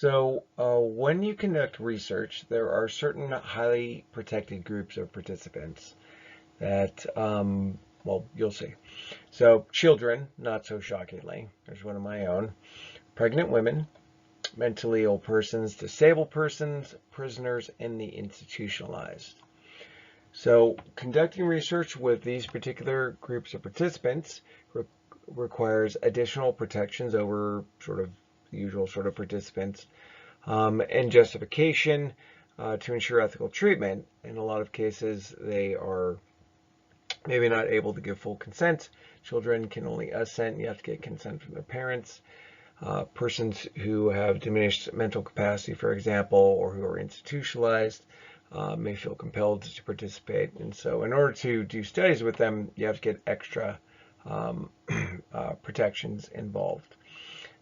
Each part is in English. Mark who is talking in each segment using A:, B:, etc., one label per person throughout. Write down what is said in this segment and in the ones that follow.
A: When you conduct research, there are certain highly protected groups of participants that, well, you'll see. So children, not so shockingly, there's one of my own, pregnant women, mentally ill persons, disabled persons, prisoners, and the institutionalized. So conducting research with these particular groups of participants requires additional protections over sort of the usual sort of participants, and justification to ensure ethical treatment. In a lot of cases, they are maybe not able to give full consent. Children can only assent. You have to get consent from their parents. Persons who have diminished mental capacity, for example, or who are institutionalized, may feel compelled to participate. And so in order to do studies with them, you have to get extra protections involved.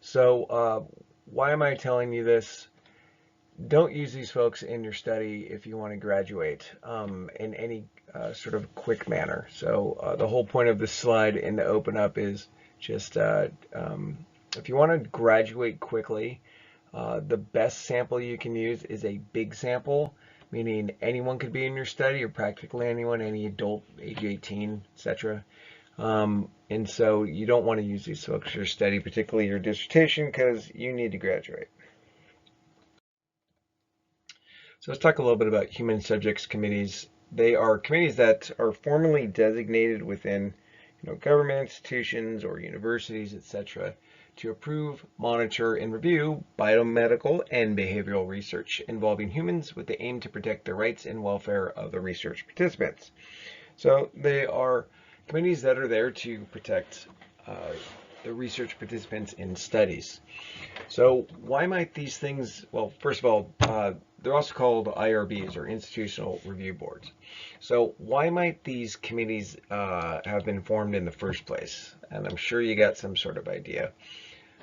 A: So why am I telling you this? Don't use these folks in your study if you want to graduate in any sort of quick manner. So the whole point of this slide in the open up is just if you want to graduate quickly, the best sample you can use is a big sample, meaning anyone could be in your study, or practically anyone, any adult, age 18, etc. And so you don't want to use these folks for your study, particularly your dissertation, because you need to graduate. So let's talk a little bit about human subjects committees. They are committees that are formally designated within government institutions or universities, etc., to approve, monitor, and review biomedical and behavioral research involving humans with the aim to protect the rights and welfare of the research participants. So they are committees that are there to protect the research participants in studies. So why might these things, well, first of all, they're also called IRBs, or institutional review boards. So why might these committees have been formed in the first place? And I'm sure you got some sort of idea.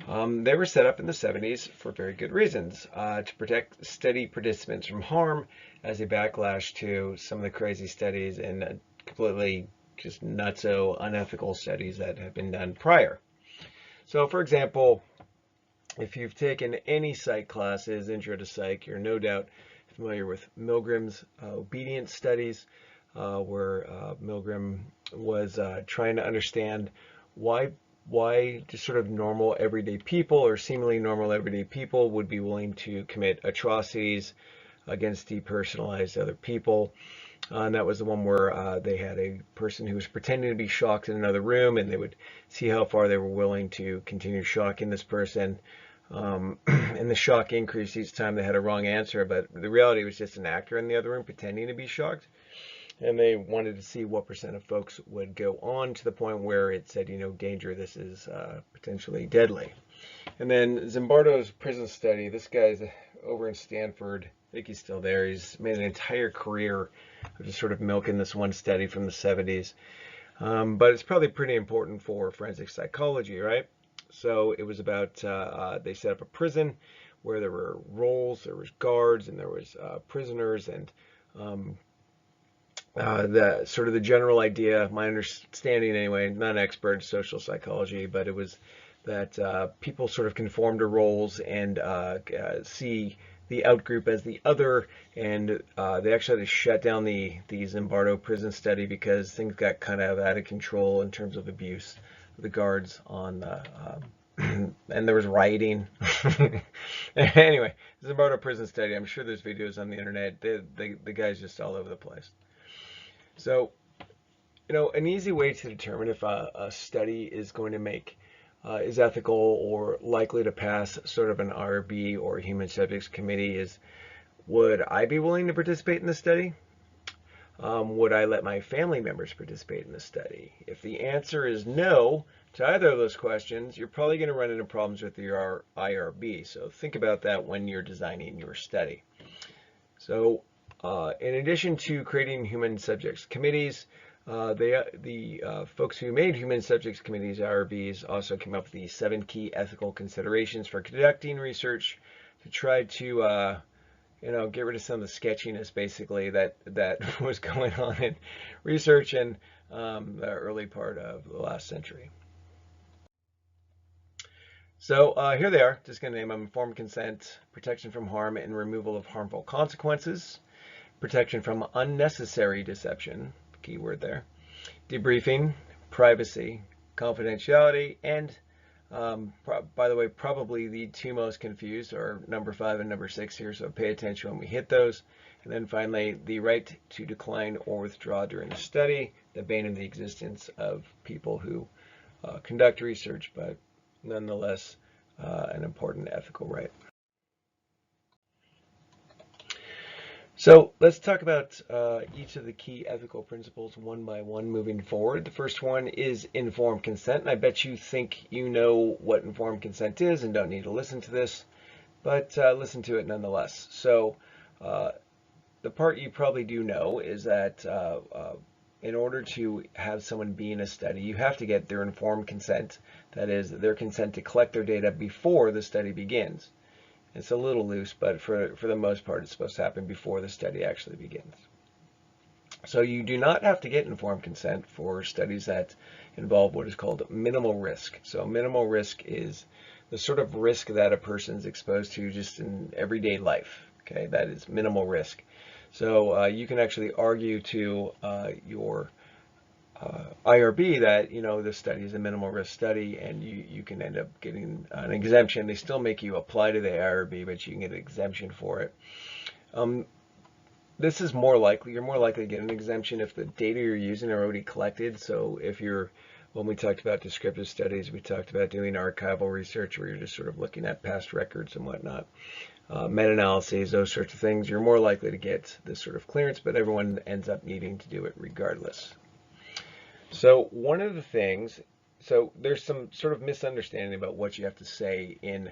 A: They were set up in the 70s for very good reasons, to protect study participants from harm as a backlash to some of the crazy studies and completely just nutso unethical studies that have been done prior. So for example, if you've taken any psych classes, intro to psych, you're no doubt familiar with Milgram's obedience studies, where Milgram was trying to understand why just sort of normal everyday people, or seemingly normal everyday people, would be willing to commit atrocities against depersonalized other people. And that was the one where they had a person who was pretending to be shocked in another room, and they would see how far they were willing to continue shocking this person. And the shock increased each time they had a wrong answer, but the reality was just an actor in the other room pretending to be shocked. And they wanted to see what percent of folks would go on to the point where it said, danger, this is potentially deadly. And then Zimbardo's prison study, this guy's over in Stanford. I think he's still there. He's made an entire career of just sort of milking this one study from the 70s. But it's probably pretty important for forensic psychology, right? So it was about, they set up a prison where there were roles, there was guards, and there was prisoners, and the sort of the general idea, my understanding anyway, not an expert in social psychology, but it was that people sort of conform to roles and see the outgroup as the other, and they actually had to shut down the Zimbardo prison study because things got kind of out of control in terms of abuse of the guards on the and there was rioting. Anyway, Zimbardo prison study, I'm sure there's videos on the internet. The guy's just all over the place. So, an easy way to determine if a study is going to make is ethical or likely to pass sort of an IRB or human subjects committee is, would I be willing to participate in the study? Would I let my family members participate in the study? If the answer is no to either of those questions, you're probably going to run into problems with your IRB. So think about that when you're designing your study. So in addition to creating human subjects committees, the folks who made human subjects committees, IRBs, also came up with the 7 key ethical considerations for conducting research to try to get rid of some of the sketchiness, basically, that was going on in research in the early part of the last century. So here they are. Just going to name them: informed consent, protection from harm and removal of harmful consequences, protection from unnecessary deception, keyword there, debriefing, privacy, confidentiality, and by the way, probably the two most confused are number 5 and number 6 here, so pay attention when we hit those. And then finally, the right to decline or withdraw during a study, the bane of the existence of people who conduct research, but nonetheless an important ethical right. So let's talk about each of the key ethical principles one by one moving forward. The first one is informed consent, and I bet you think you know what informed consent is and don't need to listen to this, but listen to it nonetheless. So the part you probably do know is that in order to have someone be in a study, you have to get their informed consent, that is, their consent to collect their data before the study begins. It's a little loose, but for the most part, it's supposed to happen before the study actually begins. So you do not have to get informed consent for studies that involve what is called minimal risk. So minimal risk is the sort of risk that a person is exposed to just in everyday life. Okay, that is minimal risk. So you can actually argue to your IRB that the study is a minimal risk study, and you can end up getting an exemption. They still make you apply to the IRB, but you can get an exemption for it. This is more likely, you're more likely to get an exemption if the data you're using are already collected. So when we talked about descriptive studies, we talked about doing archival research where you're just sort of looking at past records and whatnot. Meta-analyses, those sorts of things, you're more likely to get this sort of clearance, but everyone ends up needing to do it regardless. So one of the things, so there's some sort of misunderstanding about what you have to say in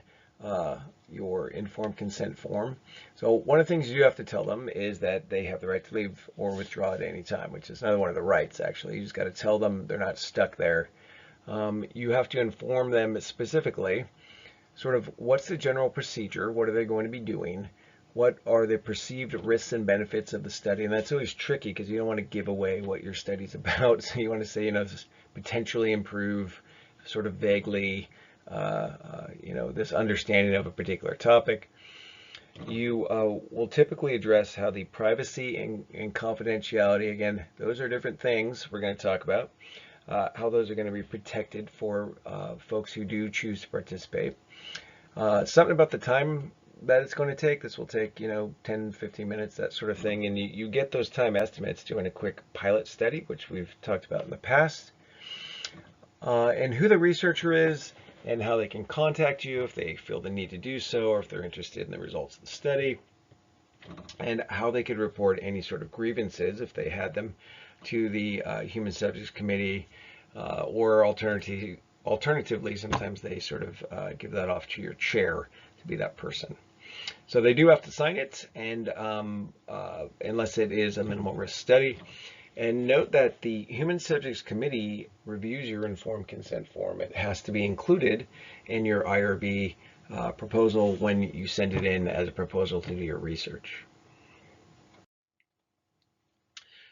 A: your informed consent form. So one of the things you have to tell them is that they have the right to leave or withdraw at any time, which is another one of the rights, actually. You just got to tell them they're not stuck there. You have to inform them specifically sort of what's the general procedure, what are they going to be doing, what are the perceived risks and benefits of the study. And that's always tricky because you don't want to give away what your study's about. So you want to say, potentially improve sort of vaguely, this understanding of a particular topic. You will typically address how the privacy and confidentiality, again, those are different things we're going to talk about, how those are going to be protected for folks who do choose to participate. Something about the time that it's going to take. This will take, 10, 15 minutes, that sort of thing. And you get those time estimates doing a quick pilot study, which we've talked about in the past. And who the researcher is and how they can contact you if they feel the need to do so, or if they're interested in the results of the study, and how they could report any sort of grievances if they had them to the Human Subjects Committee, or alternatively, sometimes they sort of give that off to your chair to be that person. So they do have to sign it, and unless it is a minimal risk study. And note that the Human Subjects Committee reviews your informed consent form. It has to be included in your IRB proposal when you send it in as a proposal to do your research.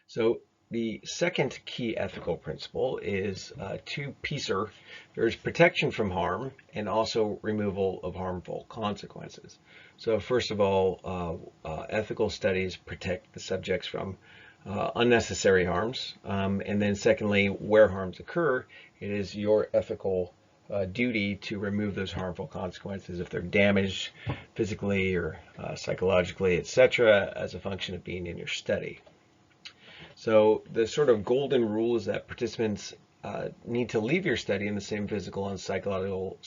A: So the second key ethical principle is two-piecer. There's protection from harm and also removal of harmful consequences. So first of all, ethical studies protect the subjects from unnecessary harms. And then secondly, where harms occur, it is your ethical duty to remove those harmful consequences if they're damaged physically or psychologically, etc., as a function of being in your study. So the sort of golden rule is that participants need to leave your study in the same physical and psychological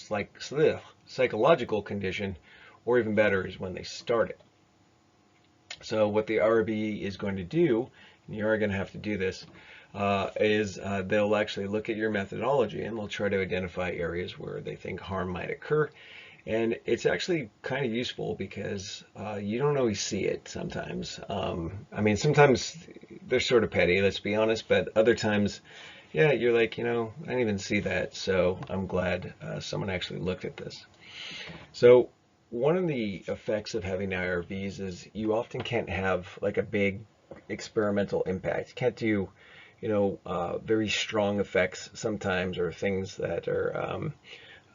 A: condition, or even better, is when they start it. So what the IRB is going to do, and you are going to have to do this, is they'll actually look at your methodology and they'll try to identify areas where they think harm might occur. And it's actually kind of useful because you don't always see it sometimes. Sometimes they're sort of petty, let's be honest, but other times, yeah, you're like, I didn't even see that. So I'm glad someone actually looked at this. So one of the effects of having IRBs is you often can't have like a big experimental impact. You can't do, very strong effects sometimes, or things that are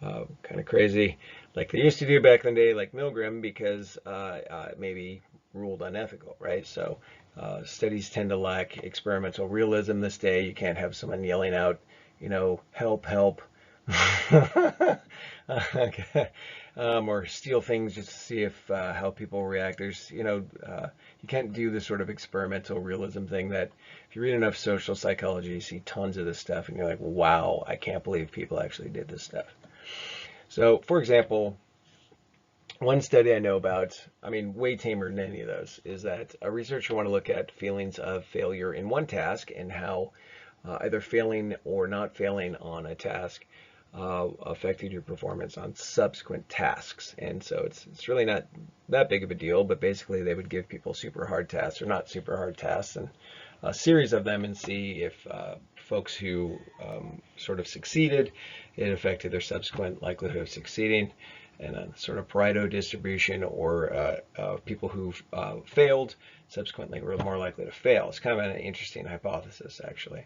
A: kind of crazy, like they used to do back in the day, like Milgram, because maybe ruled unethical, right? So studies tend to lack experimental realism this day. You can't have someone yelling out, help, help, okay. Or steal things just to see if how people react. You can't do this sort of experimental realism thing that if you read enough social psychology, you see tons of this stuff, and you're like, wow, I can't believe people actually did this stuff. So, for example, one study I know about, I mean, way tamer than any of those, is that a researcher want to look at feelings of failure in one task and how either failing or not failing on a task affected your performance on subsequent tasks. And so it's really not that big of a deal, but basically they would give people super hard tasks or not super hard tasks and a series of them and see if folks who sort of succeeded, it affected their subsequent likelihood of succeeding, and a sort of Pareto distribution, or people who failed subsequently were more likely to fail. It's kind of an interesting hypothesis, actually.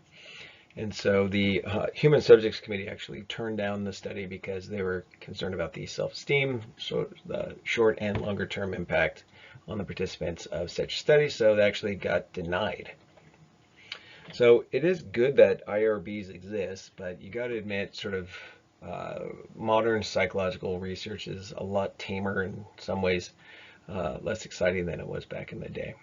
A: And so the Human Subjects Committee actually turned down the study because they were concerned about the self-esteem, so the short and longer term impact on the participants of such studies, so they actually got denied. So it is good that IRBs exist, but you got to admit, sort of modern psychological research is a lot tamer, in some ways less exciting than it was back in the day.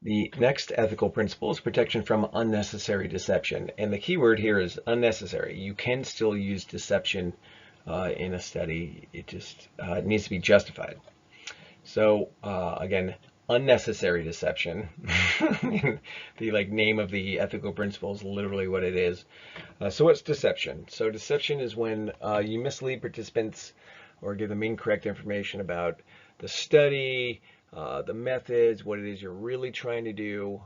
A: The next ethical principle is protection from unnecessary deception. And the key word here is unnecessary. You can still use deception in a study. It just needs to be justified. So again, unnecessary deception. The name of the ethical principle is literally what it is. So what's deception? So deception is when you mislead participants or give them incorrect information about the study, the methods, what it is you're really trying to do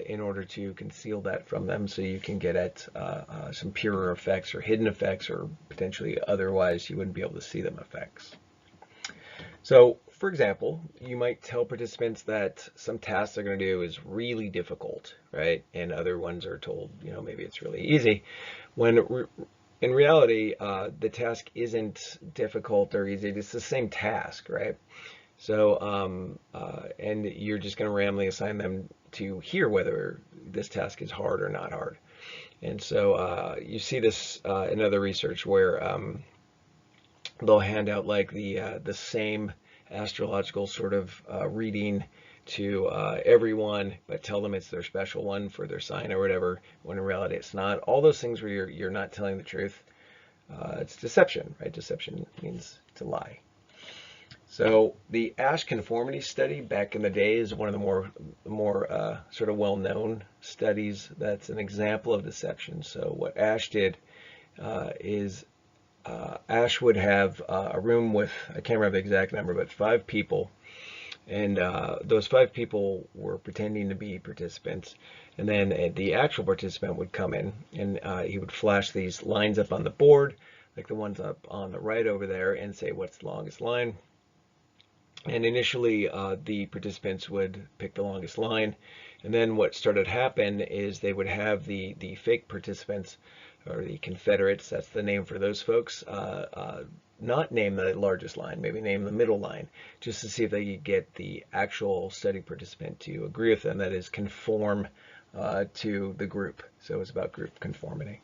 A: in order to conceal that from them, so you can get at some purer effects or hidden effects, or potentially otherwise you wouldn't be able to see them effects. So, for example, you might tell participants that some tasks they're going to do is really difficult, right? And other ones are told, maybe it's really easy. When in reality, the task isn't difficult or easy. It's the same task, right? So, and you're just going to randomly assign them to hear whether this task is hard or not hard. And so you see this in other research where they'll hand out like the same astrological sort of reading to everyone, but tell them it's their special one for their sign or whatever, when in reality it's not. All those things where you're not telling the truth, it's deception, right? Deception means to lie. So the Ash conformity study back in the day is one of the more sort of well-known studies that's an example of deception. So what Ash did is Ash would have a room with, I can't remember the exact number, but 5 people. And those 5 people were pretending to be participants. And then the actual participant would come in, and he would flash these lines up on the board, like the ones up on the right over there, and say, what's the longest line? And initially, the participants would pick the longest line. And then what started to happen is they would have the fake participants, or the Confederates, that's the name for those folks, not name the largest line, maybe name the middle line, just to see if they could get the actual study participant to agree with them, that is, conform to the group. So it's about group conformity.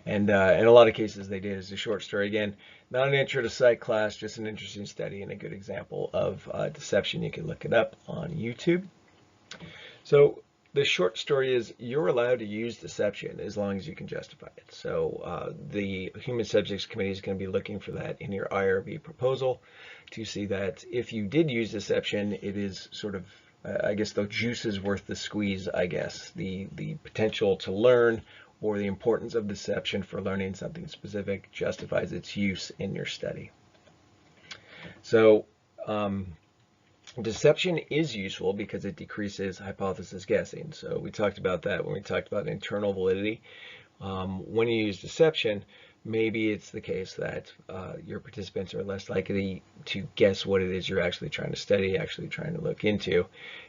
A: And in a lot of cases they did. As a short story, again, not an intro to psych class, just an interesting study and a good example of deception. You can look it up on YouTube. So the short story is you're allowed to use deception as long as you can justify it. So the Human Subjects Committee is going to be looking for that in your IRB proposal to see that if you did use deception, it is sort of, I guess, the juice is worth the squeeze, I guess. The potential to learn, or the importance of deception for learning something specific, justifies its use in your study. So deception is useful because it decreases hypothesis guessing. So we talked about that when we talked about internal validity. When you use deception, maybe it's the case that your participants are less likely to guess what it is you're actually trying to study, actually trying to look into,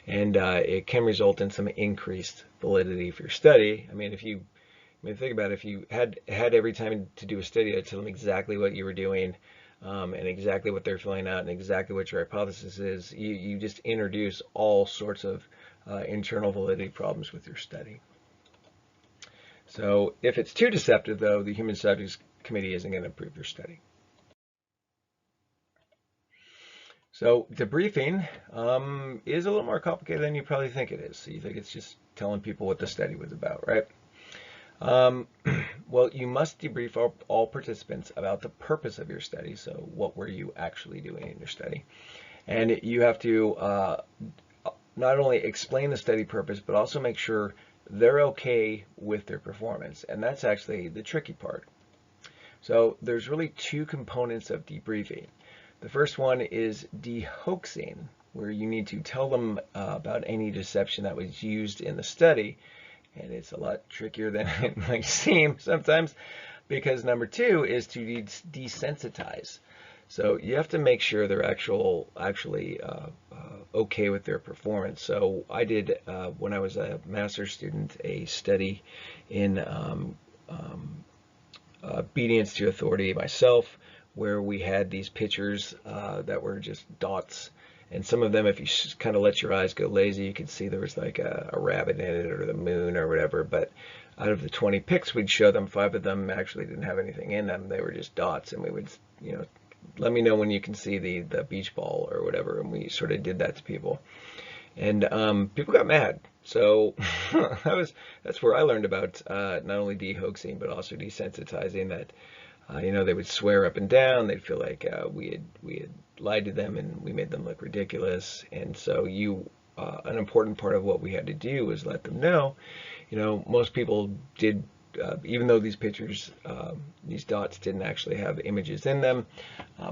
A: and it can result in some increased validity for your study. I mean, if you I mean, think about it. If you had every time to do a study, I'd tell them exactly what you were doing, and exactly what they're filling out and exactly what your hypothesis is. You just introduce all sorts of internal validity problems with your study. So if it's too deceptive, though, the Human Subjects Committee isn't going to approve your study. So debriefing is a little more complicated than you probably think it is. So you think it's just telling people what the study was about, right? Um, well, you must debrief all participants about the purpose of your study. So what were you actually doing in your study? And you have to not only explain the study purpose, but also make sure they're okay with their performance. And that's actually the tricky part. So there's really two components of debriefing. The first one is de-hoaxing, where you need to tell them about any deception that was used in the study. And it's a lot trickier than it might seem sometimes, because number two is to desensitize. So you have to make sure they're actually okay with their performance. So I did, when I was a master's student, a study in obedience to authority myself, where we had these pictures that were just dots. And some of them, if you kind of let your eyes go lazy, you could see there was like a rabbit in it or the moon or whatever. But out of the 20 pics we'd show them, 5 of them actually didn't have anything in them. They were just dots. And we would, let me know when you can see the beach ball or whatever. And we sort of did that to people. And people got mad. So that's where I learned about not only de-hoaxing, but also desensitizing that. They would swear up and down. They'd feel like we had lied to them and we made them look ridiculous. And so an important part of what we had to do was let them know, most people did, even though these pictures, these dots didn't actually have images in them,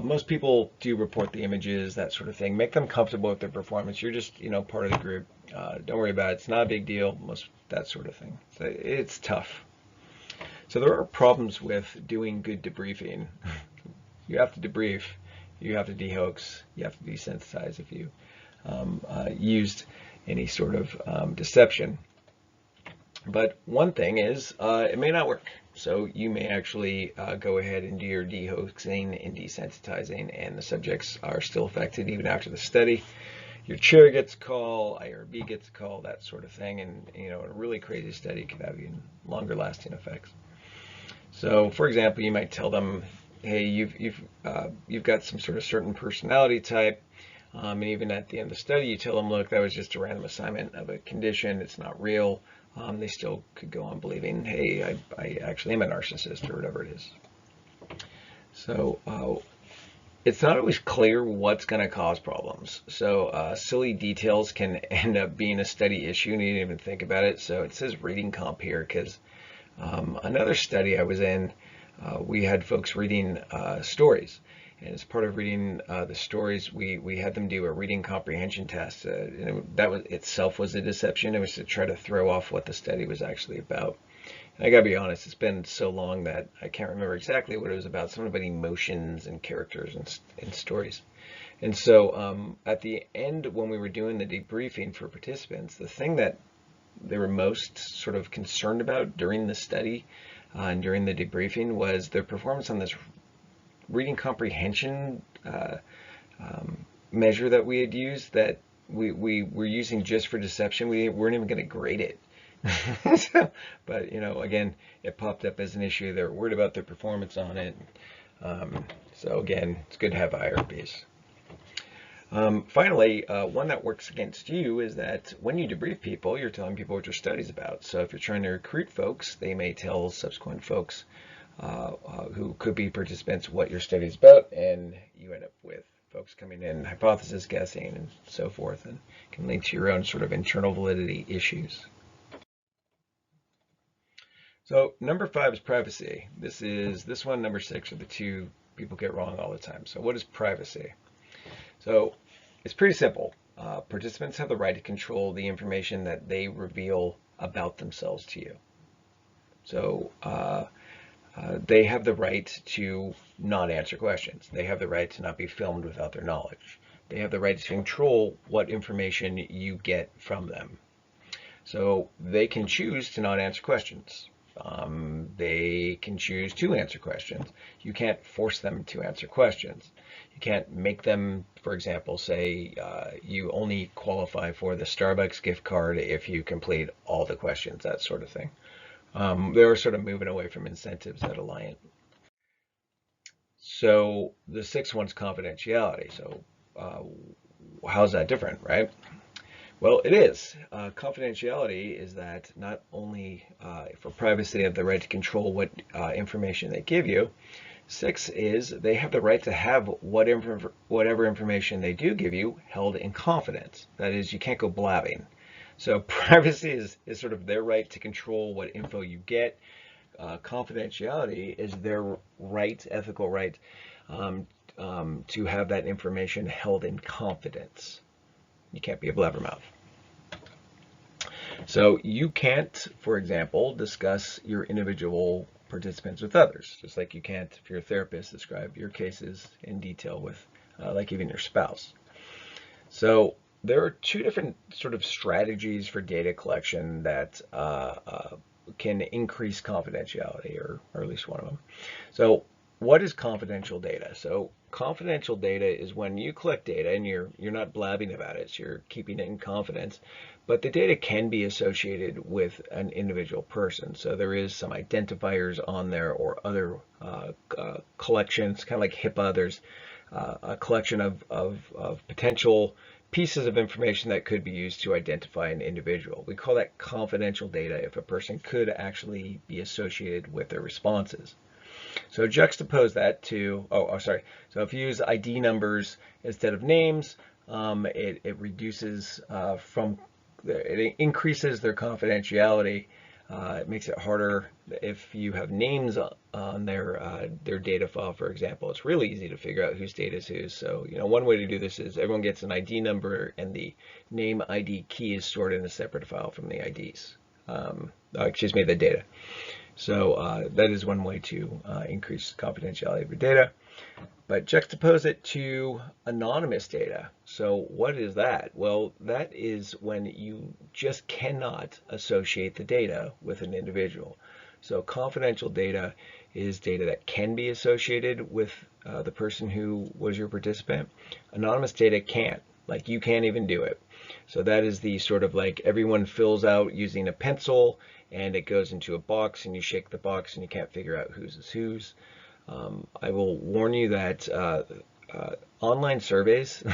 A: most people do report the images, that sort of thing. Make them comfortable with their performance. You're just, part of the group. Don't worry about it. It's not a big deal. That sort of thing. So it's tough. So there are problems with doing good debriefing. You have to debrief, you have to de-hoax, you have to desensitize if you used any sort of deception. But one thing is, it may not work. So you may actually go ahead and do your de-hoaxing and desensitizing, and the subjects are still affected even after the study. Your chair gets a call, IRB gets a call, that sort of thing, and a really crazy study could have even longer lasting effects. So, for example, you might tell them, "Hey, you've got some sort of certain personality type," and even at the end of the study, you tell them, "Look, that was just a random assignment of a condition; it's not real." They still could go on believing, "Hey, I actually am a narcissist," or whatever it is. So, it's not always clear what's going to cause problems. So, silly details can end up being a study issue, and you didn't even think about it. So, it says reading comp here because. Another study I was in, we had folks reading stories, and as part of reading the stories, we had them do a reading comprehension test. That was itself was a deception. It was to try to throw off what the study was actually about. And I gotta be honest, it's been so long that I can't remember exactly what it was about. Something about emotions and characters and stories. And so at the end, when we were doing the debriefing for participants, the thing that they were most sort of concerned about during the study and during the debriefing was their performance on this reading comprehension measure that we had used that we were using just for deception. We weren't even going to grade it. But again, it popped up as an issue. They were worried about their performance on it. So again, it's good to have IRBs. Finally, one that works against you is that when you debrief people, you're telling people what your study's about. So if you're trying to recruit folks, they may tell subsequent folks who could be participants what your study's about, and you end up with folks coming in hypothesis guessing and so forth, and can lead to your own sort of internal validity issues. So number 5 is privacy. This one, number 6 are the two people get wrong all the time. So what is privacy? So it's pretty simple. Participants have the right to control the information that they reveal about themselves to you. So they have the right to not answer questions. They have the right to not be filmed without their knowledge. They have the right to control what information you get from them. So they can choose to not answer questions. They can choose to answer questions. You can't force them to answer questions. You can't make them, for example, say you only qualify for the Starbucks gift card if you complete all the questions, that sort of thing. They're sort of moving away from incentives that align it. So the sixth one's confidentiality. So how's that different, right? Well, it is. Confidentiality is that not only for privacy, they have the right to control what information they give you. Six is they have the right to have whatever information they do give you held in confidence. That is, you can't go blabbing. So privacy is sort of their right to control what info you get. Confidentiality is their right, ethical right, to have that information held in confidence. You can't be a blabbermouth. So you can't, for example, discuss your individual participants with others, just like you can't, if you're a therapist, describe your cases in detail with, like even your spouse. So there are two different sort of strategies for data collection that can increase confidentiality, or at least one of them. So what is confidential data? So confidential data is when you collect data and you're not blabbing about it, so you're keeping it in confidence, but the data can be associated with an individual person. So there is some identifiers on there or other collections, kind of like HIPAA. There's a collection of potential pieces of information that could be used to identify an individual. We call that confidential data if a person could actually be associated with their responses. So juxtapose that to, sorry. So if you use ID numbers instead of names, it reduces it increases their confidentiality. It makes it harder if you have names on their data file, for example. It's really easy to figure out whose data is whose. So, one way to do this is everyone gets an ID number, and the name ID key is stored in a separate file from the IDs. The data. So that is one way to increase confidentiality of your data. But juxtapose it to anonymous data. So what is that? Well, that is when you just cannot associate the data with an individual. So confidential data is data that can be associated with the person who was your participant. Anonymous data can't. Like, you can't even do it. So that is the sort of like everyone fills out using a pencil, and it goes into a box, and you shake the box and you can't figure out whose is whose. I will warn you that online surveys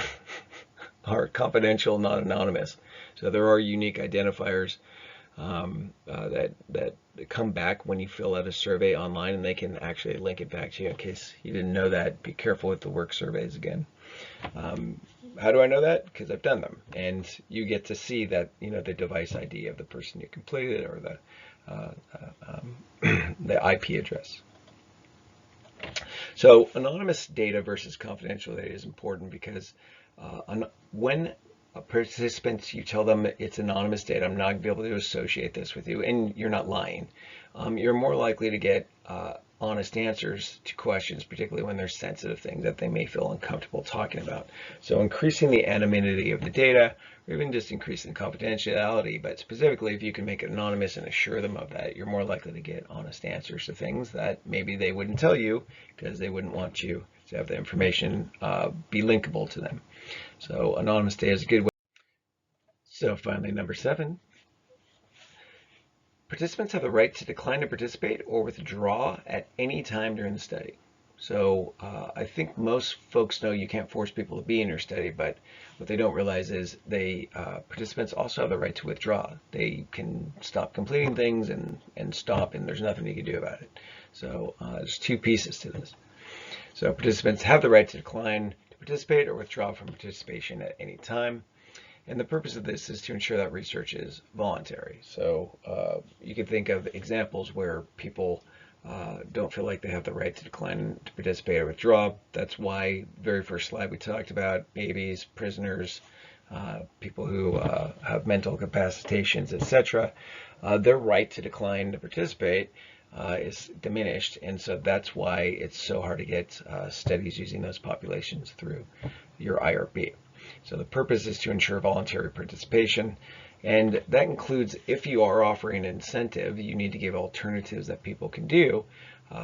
A: are confidential, not anonymous. So there are unique identifiers that come back when you fill out a survey online, and they can actually link it back to you. In case you didn't know that, be careful with the work surveys again. How do I know that? Because I've done them, and you get to see that the device ID of the person you completed, or the IP address. So anonymous data versus confidential data is important because when participants, you tell them it's anonymous data, I'm not going to be able to associate this with you, and you're not lying, you're more likely to get honest answers to questions, particularly when there's sensitive things that they may feel uncomfortable talking about. So increasing the anonymity of the data, or even just increasing confidentiality, but specifically if you can make it anonymous and assure them of that, you're more likely to get honest answers to things that maybe they wouldn't tell you because they wouldn't want you to have the information be linkable to them. So anonymous data is a good way. So finally, number 7. Participants have the right to decline to participate or withdraw at any time during the study. So I think most folks know you can't force people to be in your study, but what they don't realize is participants also have the right to withdraw. They can stop completing things and stop, and there's nothing you can do about it. So there's two pieces to this. So participants have the right to decline to participate or withdraw from participation at any time. And the purpose of this is to ensure that research is voluntary. So you can think of examples where people don't feel like they have the right to decline to participate or withdraw. That's why very first slide we talked about babies, prisoners, people who have mental incapacitations, etc. Their right to decline to participate is diminished, and so that's why it's so hard to get studies using those populations through your IRB. So the purpose is to ensure voluntary participation, and that includes if you are offering an incentive, you need to give alternatives that people can do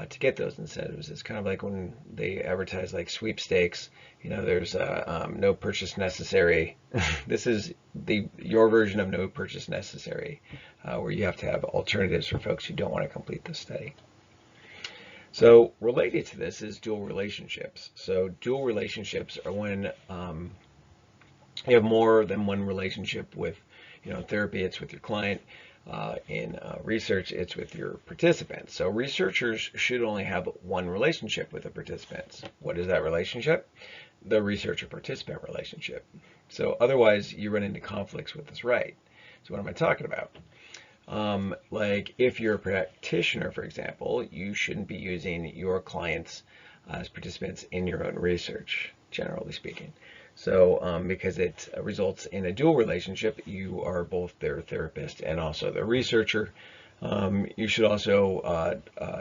A: to get those incentives. It's kind of like when they advertise like sweepstakes, there's no purchase necessary. This is your version of no purchase necessary, where you have to have alternatives for folks who don't want to complete the study. So related to this is dual relationships. So dual relationships are when you have more than one relationship with, therapy, it's with your client. In research, it's with your participants. So researchers should only have one relationship with the participants. What is that relationship? The researcher-participant relationship. So otherwise, you run into conflicts with this right. So what am I talking about? Like if you're a practitioner, for example, you shouldn't be using your clients as participants in your own research, generally speaking. So because it results in a dual relationship, you are both their therapist and also their researcher. You should also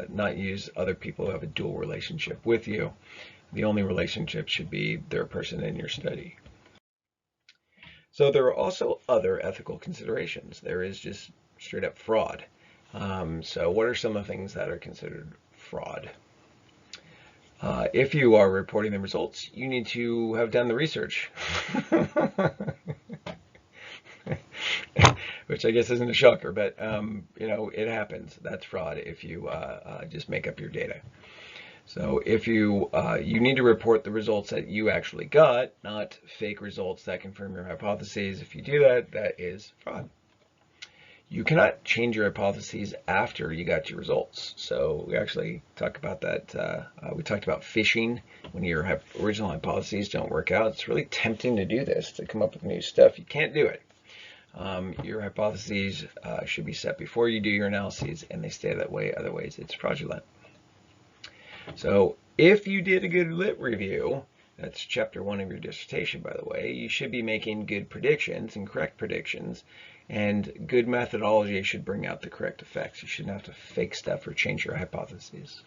A: not use other people who have a dual relationship with you. The only relationship should be their person in your study. So there are also other ethical considerations. There is just straight up fraud. So what are some of the things that are considered fraud? If you are reporting the results, you need to have done the research, which I guess isn't a shocker, but it happens. That's fraud if you just make up your data. So if you need to report the results that you actually got, not fake results that confirm your hypotheses. If you do that, that is fraud. You cannot change your hypotheses after you got your results. So we actually talk about that. We talked about phishing when your original hypotheses don't work out. It's really tempting to do this, to come up with new stuff. You can't do it. Your hypotheses should be set before you do your analyses, and they stay that way. Otherwise, it's fraudulent. So if you did a good lit review, that's chapter 1 of your dissertation, by the way, you should be making good predictions and correct predictions. And good methodology should bring out the correct effects. You shouldn't have to fake stuff or change your hypotheses.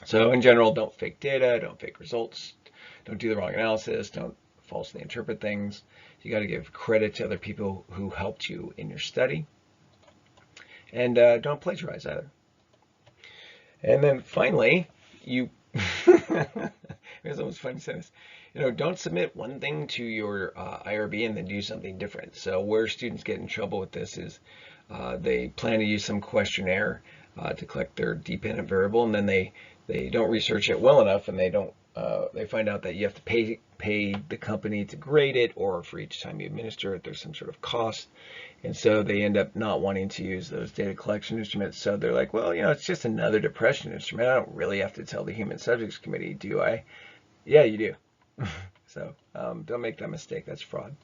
A: So in general, don't fake data, don't fake results, don't do the wrong analysis, don't falsely interpret things. You got to give credit to other people who helped you in your study. And don't plagiarize either. And then finally, it's almost fun to say this. Don't submit one thing to your IRB and then do something different. So where students get in trouble with this is they plan to use some questionnaire to collect their dependent variable, and then they don't research it well enough, and they find out that you have to pay the company to grade it, or for each time you administer it, there's some sort of cost. And so they end up not wanting to use those data collection instruments. So they're like, well, it's just another depression instrument. I don't really have to tell the Human Subjects Committee, do I? Yeah, you do. So don't make that mistake. That's fraud.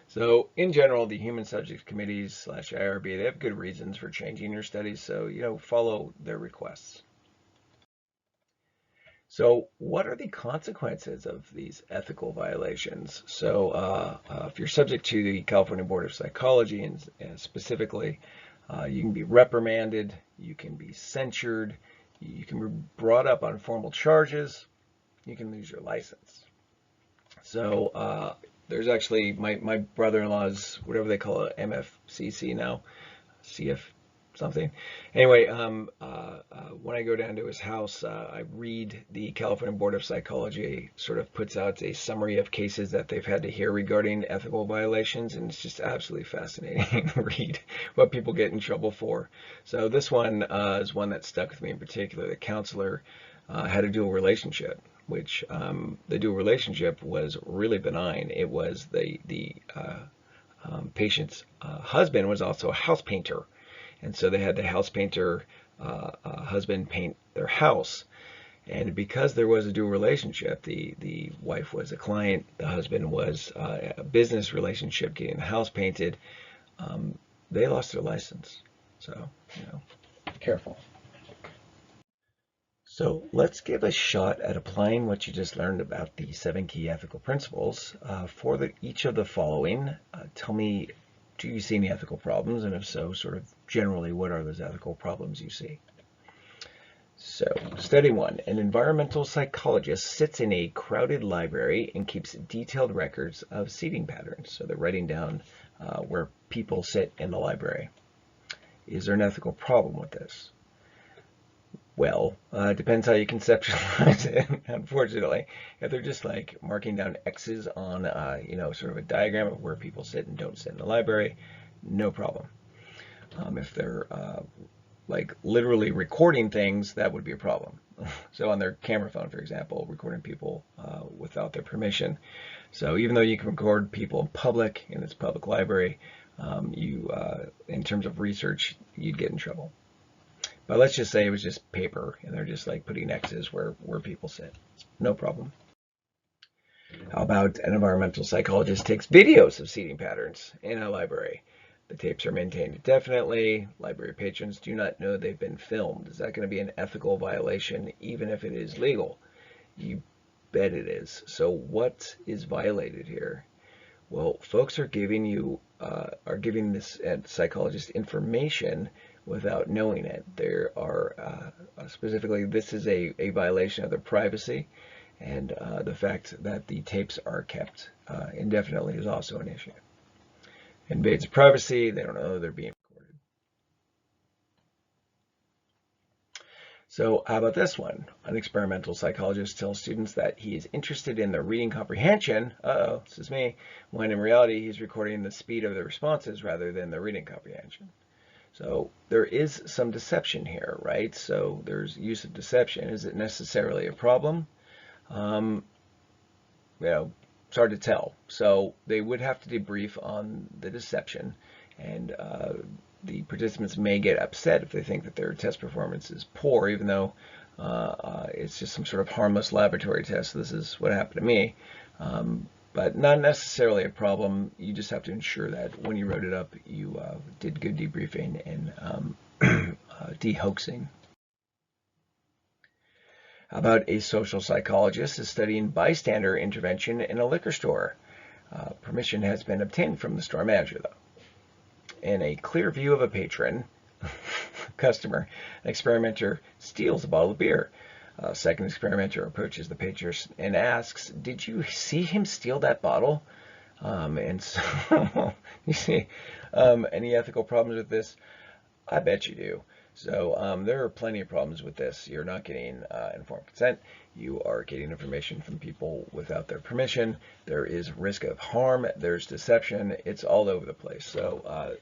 A: So in general, the Human Subjects Committees / IRB, they have good reasons for changing your studies. So, follow their requests. So what are the consequences of these ethical violations? So if you're subject to the California Board of Psychology, and specifically, you can be reprimanded, you can be censured, you can be brought up on formal charges, you can lose your license. So there's actually my brother-in-law's, whatever they call it, MFCC now, CF something. Anyway, when I go down to his house, I read the California Board of Psychology sort of puts out a summary of cases that they've had to hear regarding ethical violations, and it's just absolutely fascinating to read what people get in trouble for. So this one is one that stuck with me in particular. The counselor had a dual relationship, which the dual relationship was really benign. It was the patient's husband was also a house painter. And so they had the house painter husband paint their house. And because there was a dual relationship, the wife was a client, the husband was a business relationship getting the house painted, they lost their license. So, careful. So let's give a shot at applying what you just learned about the 7 key ethical principles. For each of the following, tell me, do you see any ethical problems? And if so, sort of generally, what are those ethical problems you see? So, study one. An environmental psychologist sits in a crowded library and keeps detailed records of seating patterns. So they're writing down where people sit in the library. Is there an ethical problem with this? Well, it depends how you conceptualize it, unfortunately. If they're just like marking down X's on, sort of a diagram of where people sit and don't sit in the library, no problem. If they're like literally recording things, that would be a problem. So on their camera phone, for example, recording people without their permission. So even though you can record people in public in this public library, in terms of research, you'd get in trouble. But let's just say it was just paper and they're just like putting X's where people sit. No problem. How about an environmental psychologist takes videos of seating patterns in a library? The tapes are maintained indefinitely. Library patrons do not know they've been filmed. Is that going to be an ethical violation, even if it is legal? You bet it is. So what is violated here? Well, folks are giving this psychologist information without knowing it. There are specifically, this is a violation of their privacy, and the fact that the tapes are kept indefinitely is also an issue. Invades privacy. They don't know they're being recorded. So how about this one? An experimental psychologist tells students that he is interested in their reading comprehension, this is me, when in reality he's recording the speed of their responses rather than their reading comprehension. So there is some deception here, right? So there's use of deception. Is it necessarily a problem? It's hard to tell. So they would have to debrief on the deception, and the participants may get upset if they think that their test performance is poor, even though it's just some sort of harmless laboratory test. This is what happened to me. But not necessarily a problem. You just have to ensure that when you wrote it up, you did good debriefing and de-hoaxing. How about a social psychologist is studying bystander intervention in a liquor store? Permission has been obtained from the store manager, though. In a clear view of a patron, customer, an experimenter steals a bottle of beer. A second experimenter approaches the patron and asks, "Did you see him steal that bottle?" And so, you see, any ethical problems with this? I bet you do. So there are plenty of problems with this. You're not getting informed consent. You are getting information from people without their permission. There is risk of harm. There's deception. It's all over the place. So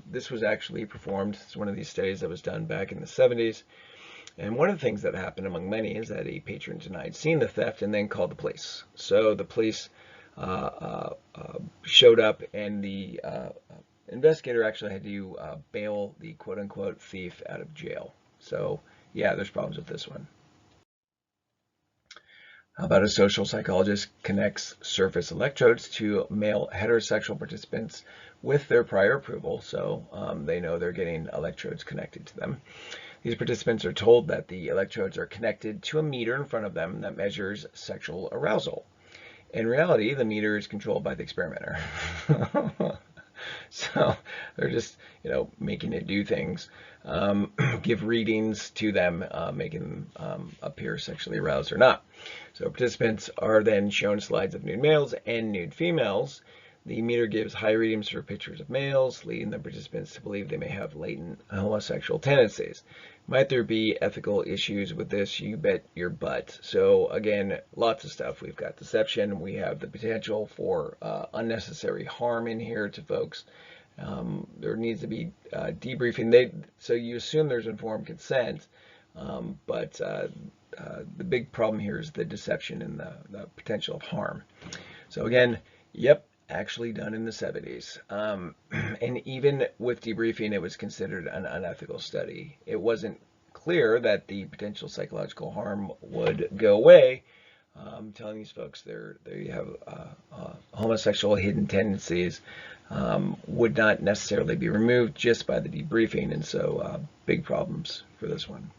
A: this was actually performed. It's one of these studies that was done back in the 70s. And one of the things that happened among many is that a patron denied seeing the theft and then called the police. So the police showed up, and the investigator actually had to bail the quote-unquote thief out of jail. So yeah, there's problems with this one. How about a social psychologist connects surface electrodes to male heterosexual participants with their prior approval, so they know they're getting electrodes connected to them. These participants are told that the electrodes are connected to a meter in front of them that measures sexual arousal. In reality, the meter is controlled by the experimenter. So they're just, making it do things, give readings to them, making them appear sexually aroused or not. So participants are then shown slides of nude males and nude females. The meter gives high readings for pictures of males, leading the participants to believe they may have latent homosexual tendencies. Might there be ethical issues with this? You bet your butt. So again, lots of stuff. We've got deception. We have the potential for unnecessary harm in here to folks. There needs to be debriefing. So you assume there's informed consent, but the big problem here is the deception and the potential of harm. So again, yep, actually done in the 70s. And even with debriefing, it was considered an unethical study. It wasn't clear that the potential psychological harm would go away. Telling these folks they have homosexual hidden tendencies would not necessarily be removed just by the debriefing, and so big problems for this one.